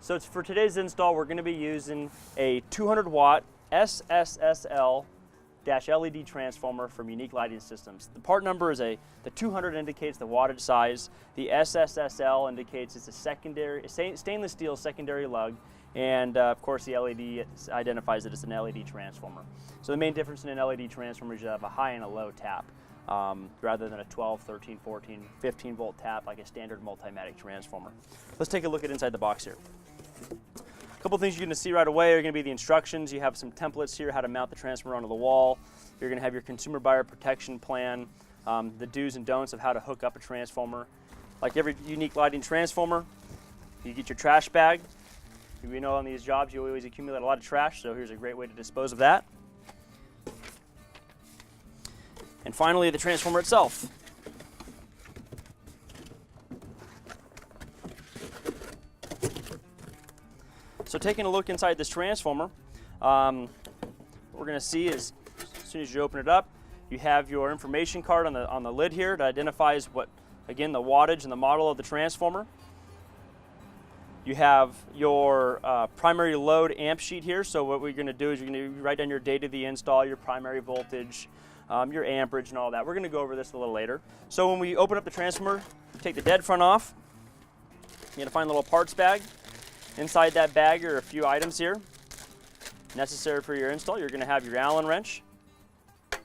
So for today's install, we're going to be using a 200 watt SSSL-LED transformer from Unique Lighting Systems. The part number is the 200 indicates the wattage size. The SSSL indicates it's a stainless steel secondary lug. And of course the LED identifies it as an LED transformer. So the main difference in an LED transformer is you have a high and a low tap rather than a 12, 13, 14, 15 volt tap like a standard multimatic transformer. Let's take a look at inside the box here. A couple things you're going to see right away are going to be the instructions. You have some templates here, how to mount the transformer onto the wall. You're going to have your consumer buyer protection plan, the do's and don'ts of how to hook up a transformer. Like every Unique Lighting transformer, you get your trash bag. We know on these jobs you always accumulate a lot of trash, so here's a great way to dispose of that. And finally, the transformer itself. So taking a look inside this transformer, what we're going to see is as soon as you open it up, you have your information card on the lid here that identifies what, again, the wattage and the model of the transformer. You have your primary load amp sheet here. So what we're going to do is you're going to write down your date of the install, your primary voltage, your amperage, and all that. We're going to go over this a little later. So when we open up the transformer, take the dead front off. You're going to find a little parts bag. Inside that bag are a few items here necessary for your install. You're going to have your Allen wrench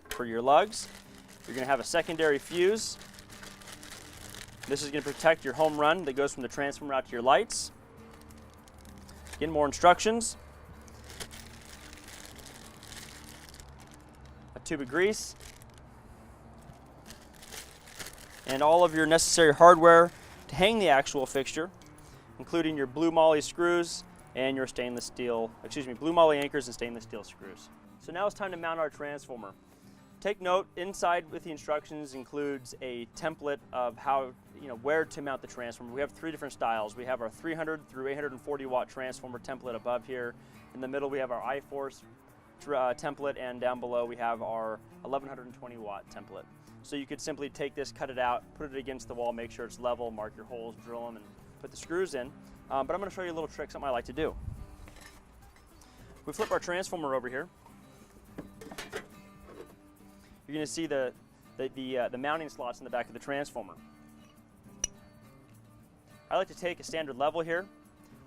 for your lugs. You're going to have a secondary fuse. This is going to protect your home run that goes from the transformer out to your lights. Again, more instructions. A tube of grease. And all of your necessary hardware to hang the actual fixture, including your blue moly screws and your blue moly anchors and stainless steel screws. So now it's time to mount our transformer. Take note, inside with the instructions includes a template of where to mount the transformer. We have 3 different styles. We have our 300 through 840 watt transformer template above here. In the middle we have our iForce template, and down below we have our 1120 watt template. So you could simply take this, cut it out, put it against the wall, make sure it's level, mark your holes, drill them, and put the screws in. But I'm going to show you a little trick, something I like to do. We flip our transformer over here. You're going to see the mounting slots in the back of the transformer. I like to take a standard level here.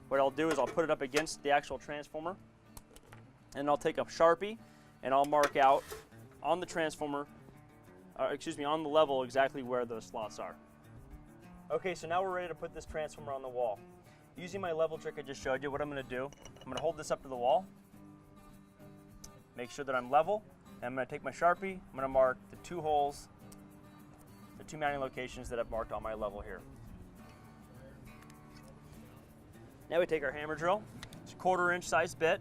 What I'll do is I'll put it up against the actual transformer, and I'll take a Sharpie and I'll mark out on the transformer, on the level exactly where those slots are. Okay, so now we're ready to put this transformer on the wall. Using my level trick I just showed you, what I'm going to do, I'm going to hold this up to the wall, make sure that I'm level, and I'm going to take my Sharpie, I'm going to mark the 2 holes, the 2 mounting locations that I've marked on my level here. Now we take our hammer drill, it's a 1/4 inch size bit.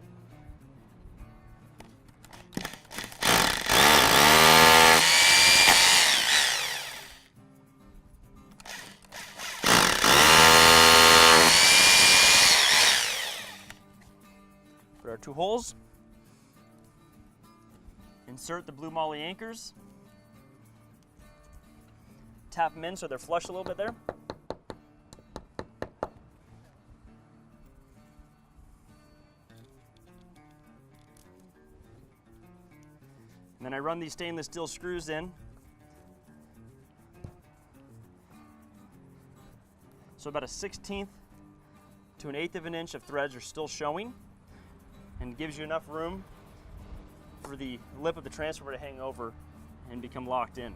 Put our 2 holes. Insert the blue moly anchors. Tap them in so they're flush a little bit there. And then I run these stainless steel screws in. So about a 1/16 to an 1/8 of an inch of threads are still showing, and gives you enough room for the lip of the transformer to hang over and become locked in.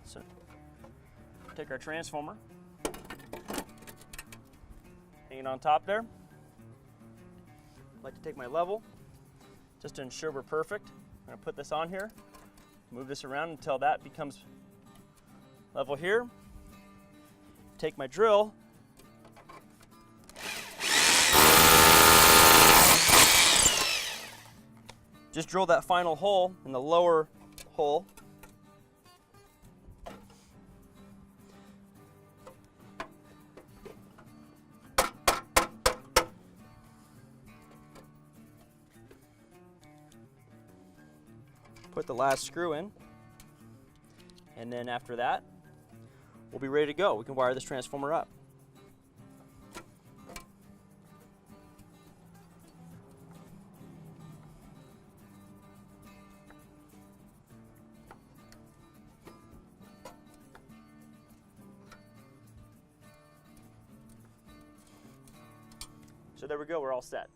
So take our transformer, hang it on top there. I like to take my level just to ensure we're perfect. I'm going to put this on here, move this around until that becomes level here. Take my drill, just drill that final hole in the lower hole. Put the last screw in, and then after that, we'll be ready to go. We can wire this transformer up. So there we go, we're all set.